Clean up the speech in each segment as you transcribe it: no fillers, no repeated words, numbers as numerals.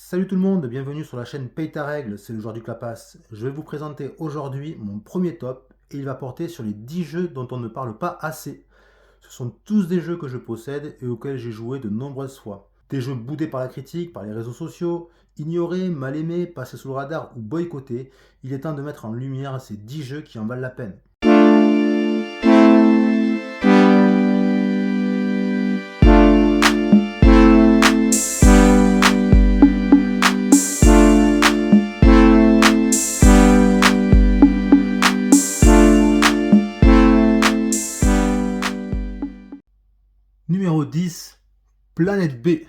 Salut tout le monde, bienvenue sur la chaîne Paye ta règle, c'est le joueur du Clapas. Je vais vous présenter aujourd'hui mon premier top et il va porter sur les 10 jeux dont on ne parle pas assez. Ce sont tous des jeux que je possède et auxquels j'ai joué de nombreuses fois. Des jeux boudés par la critique, par les réseaux sociaux, ignorés, mal aimés, passés sous le radar ou boycottés. Il est temps de mettre en lumière ces 10 jeux qui en valent la peine. Numéro 10, Planète B.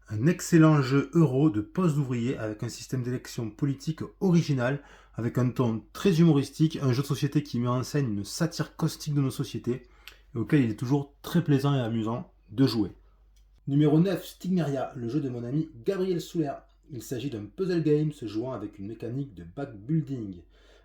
Un excellent jeu euro de poste d'ouvrier avec un système d'élection politique original, avec un ton très humoristique, un jeu de société qui met en scène une satire caustique de nos sociétés, et auquel il est toujours très plaisant et amusant de jouer. Numéro 9, Stigmeria, le jeu de mon ami Gabriel Souler. Il s'agit d'un puzzle game se jouant avec une mécanique de backbuilding.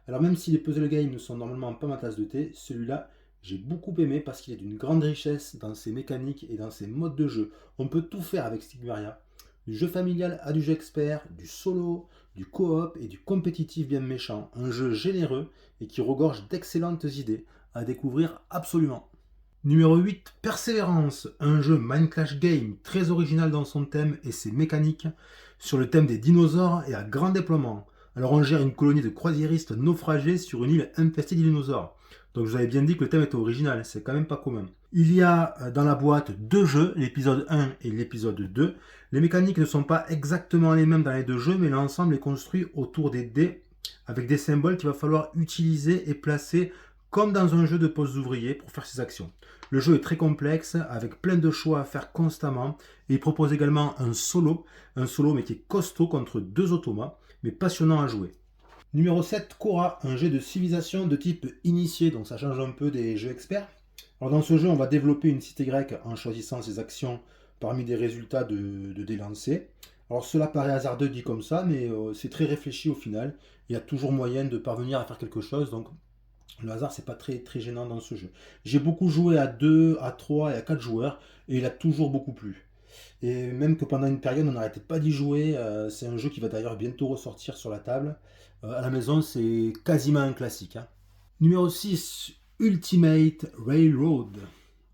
Alors même si les puzzle games ne sont normalement pas ma tasse de thé, celui-là j'ai beaucoup aimé parce qu'il est d'une grande richesse dans ses mécaniques et dans ses modes de jeu. On peut tout faire avec Stigmeria. Du jeu familial à du jeu expert, du solo, du coop et du compétitif bien méchant. Un jeu généreux et qui regorge d'excellentes idées à découvrir absolument. Numéro 8, Persévérance, un jeu Minecraft Game très original dans son thème et ses mécaniques, sur le thème des dinosaures et à grand déploiement. Alors on gère une colonie de croisiéristes naufragés sur une île infestée de dinosaures. Donc je vous avais bien dit que le thème était original, c'est quand même pas commun. Il y a dans la boîte deux jeux, l'épisode 1 et l'épisode 2. Les mécaniques ne sont pas exactement les mêmes dans les deux jeux, mais l'ensemble est construit autour des dés, avec des symboles qu'il va falloir utiliser et placer comme dans un jeu de postes ouvriers pour faire ses actions. Le jeu est très complexe, avec plein de choix à faire constamment, et il propose également un solo mais qui est costaud contre deux automas, mais passionnant à jouer. Numéro 7, Cora, un jeu de civilisation de type initié, donc ça change un peu des jeux experts. Alors dans ce jeu, on va développer une cité grecque en choisissant ses actions parmi des résultats de dés lancés. Alors cela paraît hasardeux dit comme ça, mais c'est très réfléchi au final. Il y a toujours moyen de parvenir à faire quelque chose, donc le hasard c'est pas très gênant dans ce jeu. J'ai beaucoup joué à 2, à 3 et à 4 joueurs, et il a toujours beaucoup plu. Et même que pendant une période, on n'arrêtait pas d'y jouer. C'est un jeu qui va d'ailleurs bientôt ressortir sur la table. À la maison, c'est quasiment un classique, hein. Numéro 6, Ultimate Railroad.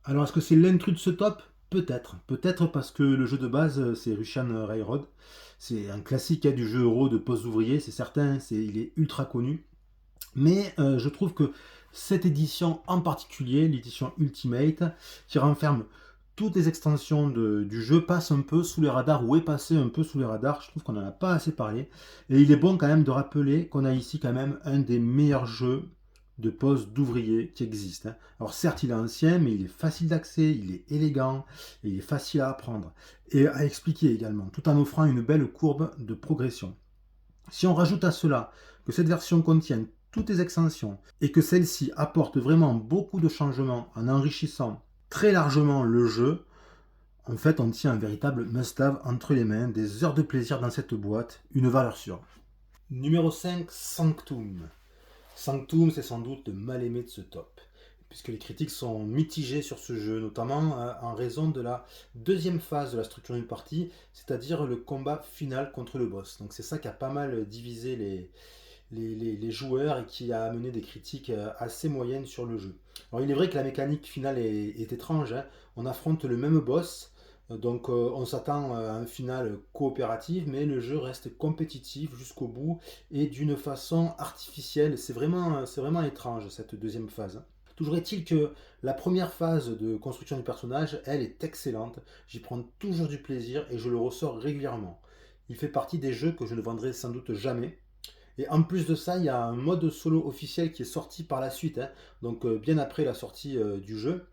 Alors, est-ce que c'est l'intrus de ce top? Peut-être. Peut-être parce que le jeu de base, c'est Russian Railroad. C'est un classique, hein, du jeu euro de poste ouvrier, c'est certain. Il est ultra connu. Mais je trouve que cette édition en particulier, l'édition Ultimate, qui renferme toutes les extensions du jeu, passe un peu sous les radars, ou est passé un peu sous les radars. Je trouve qu'on n'en a pas assez parlé. Et il est bon quand même de rappeler qu'on a ici quand même un des meilleurs jeux de pose d'ouvrier qui existe, hein. Alors certes il est ancien, mais il est facile d'accès, il est élégant, et il est facile à apprendre et à expliquer également, tout en offrant une belle courbe de progression. Si on rajoute à cela que cette version contient toutes les extensions et que celle-ci apporte vraiment beaucoup de changements en enrichissant très largement le jeu, en fait on tient un véritable must-have entre les mains, des heures de plaisir dans cette boîte, une valeur sûre. Numéro 5, Sanctum. Sanctum, c'est sans doute le mal aimé de ce top, puisque les critiques sont mitigées sur ce jeu, notamment en raison de la deuxième phase de la structure d'une partie, c'est-à-dire le combat final contre le boss. Donc c'est ça qui a pas mal divisé les joueurs et qui a amené des critiques assez moyennes sur le jeu. Alors il est vrai que la mécanique finale est étrange, hein. On affronte le même boss, donc on s'attend à un final coopératif, mais le jeu reste compétitif jusqu'au bout et d'une façon artificielle. C'est vraiment étrange cette deuxième phase. Toujours est-il que la première phase de construction du personnage, elle est excellente. J'y prends toujours du plaisir et je le ressors régulièrement. Il fait partie des jeux que je ne vendrai sans doute jamais. Et en plus de ça, il y a un mode solo officiel qui est sorti par la suite, hein, donc bien après la sortie du jeu.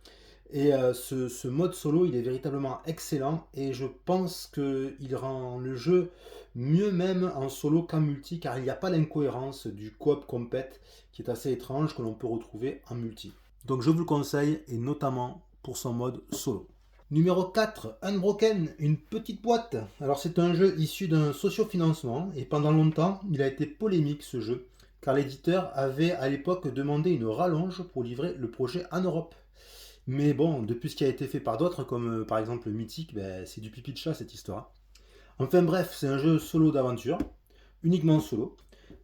Et ce mode solo, il est véritablement excellent et je pense qu'il rend le jeu mieux même en solo qu'en multi, car il n'y a pas l'incohérence du coop compète qui est assez étrange que l'on peut retrouver en multi. Donc je vous le conseille, et notamment pour son mode solo. Numéro 4, Unbroken, une petite boîte. Alors c'est un jeu issu d'un sociofinancement et pendant longtemps il a été polémique ce jeu, car l'éditeur avait à l'époque demandé une rallonge pour livrer le projet en Europe. Mais bon, depuis ce qui a été fait par d'autres, comme par exemple Mythic, ben, c'est du pipi de chat cette histoire. Enfin bref, c'est un jeu solo d'aventure, uniquement solo.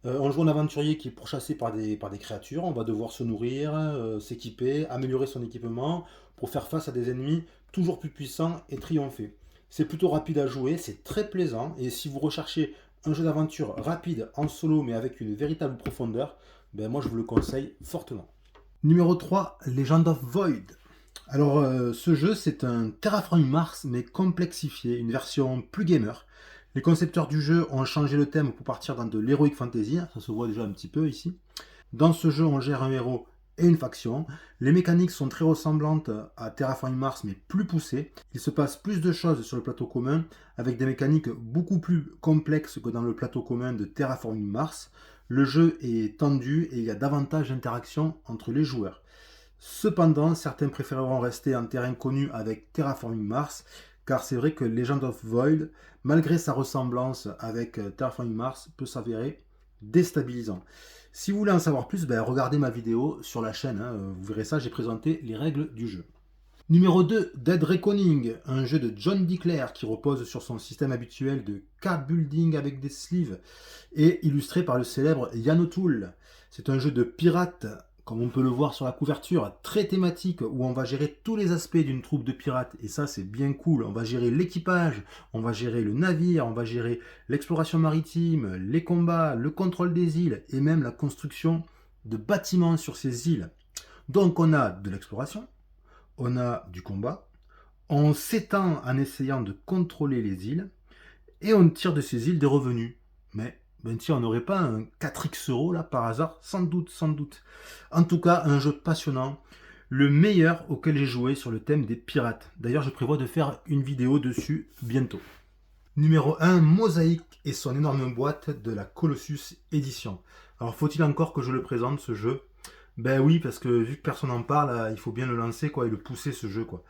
On joue un aventurier qui est pourchassé par des créatures. On va devoir se nourrir, s'équiper, améliorer son équipement pour faire face à des ennemis toujours plus puissants et triompher. C'est plutôt rapide à jouer, c'est très plaisant. Et si vous recherchez un jeu d'aventure rapide en solo mais avec une véritable profondeur, ben moi je vous le conseille fortement. Numéro 3, Legend of Void. Alors ce jeu c'est un Terraforming Mars mais complexifié, une version plus gamer. Les concepteurs du jeu ont changé le thème pour partir dans de l'heroic fantasy, ça se voit déjà un petit peu ici. Dans ce jeu on gère un héros et une faction. Les mécaniques sont très ressemblantes à Terraforming Mars mais plus poussées. Il se passe plus de choses sur le plateau commun avec des mécaniques beaucoup plus complexes que dans le plateau commun de Terraforming Mars. Le jeu est tendu et il y a davantage d'interactions entre les joueurs. Cependant, certains préféreront rester en terrain connu avec Terraforming Mars, car c'est vrai que Legend of Void, malgré sa ressemblance avec Terraforming Mars, peut s'avérer déstabilisant. Si vous voulez en savoir plus, regardez ma vidéo sur la chaîne, vous verrez ça, j'ai présenté les règles du jeu. Numéro 2, Dead Reckoning, un jeu de John DeClair qui repose sur son système habituel de card building avec des sleeves et illustré par le célèbre Ian O'Toole. C'est un jeu de pirate, comme on peut le voir sur la couverture, très thématique où on va gérer tous les aspects d'une troupe de pirates et ça c'est bien cool. On va gérer l'équipage, on va gérer le navire, on va gérer l'exploration maritime, les combats, le contrôle des îles et même la construction de bâtiments sur ces îles. Donc on a de l'exploration, on a du combat, on s'étend en essayant de contrôler les îles, et on tire de ces îles des revenus. Mais, tiens, on n'aurait pas un 4x euro là par hasard? Sans doute, sans doute. En tout cas, un jeu passionnant, le meilleur auquel j'ai joué sur le thème des pirates. D'ailleurs, je prévois de faire une vidéo dessus bientôt. Numéro 1, Mosaïque et son énorme boîte de la Colossus Edition. Alors, faut-il encore que je le présente, ce jeu? Ben oui, parce que vu que personne n'en parle, il faut bien le lancer quoi, et le pousser ce jeu quoi.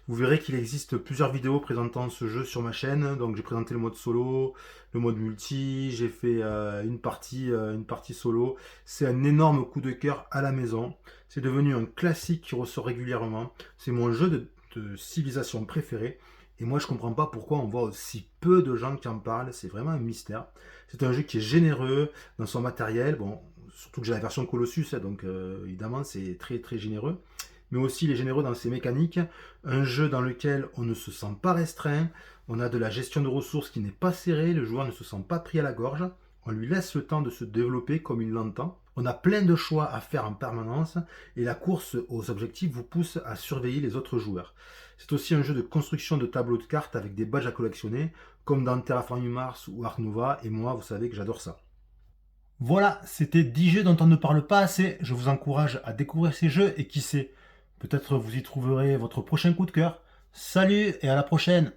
Vous verrez qu'il existe plusieurs vidéos présentant ce jeu sur ma chaîne. Donc j'ai présenté le mode solo, le mode multi, j'ai fait une partie solo. C'est un énorme coup de cœur à la maison. C'est devenu un classique qui ressort régulièrement. C'est mon jeu de civilisation préféré. Et moi je comprends pas pourquoi on voit aussi peu de gens qui en parlent. C'est vraiment un mystère. C'est un jeu qui est généreux dans son matériel. Bon, surtout que j'ai la version Colossus, donc évidemment c'est très très généreux, mais aussi il est généreux dans ses mécaniques, un jeu dans lequel on ne se sent pas restreint, on a de la gestion de ressources qui n'est pas serrée, le joueur ne se sent pas pris à la gorge, on lui laisse le temps de se développer comme il l'entend, on a plein de choix à faire en permanence, et la course aux objectifs vous pousse à surveiller les autres joueurs. C'est aussi un jeu de construction de tableaux de cartes avec des badges à collectionner, comme dans Terraforming Mars ou Ark Nova, et moi vous savez que j'adore ça. Voilà, c'était 10 jeux dont on ne parle pas assez. Je vous encourage à découvrir ces jeux et qui sait, peut-être vous y trouverez votre prochain coup de cœur. Salut et à la prochaine!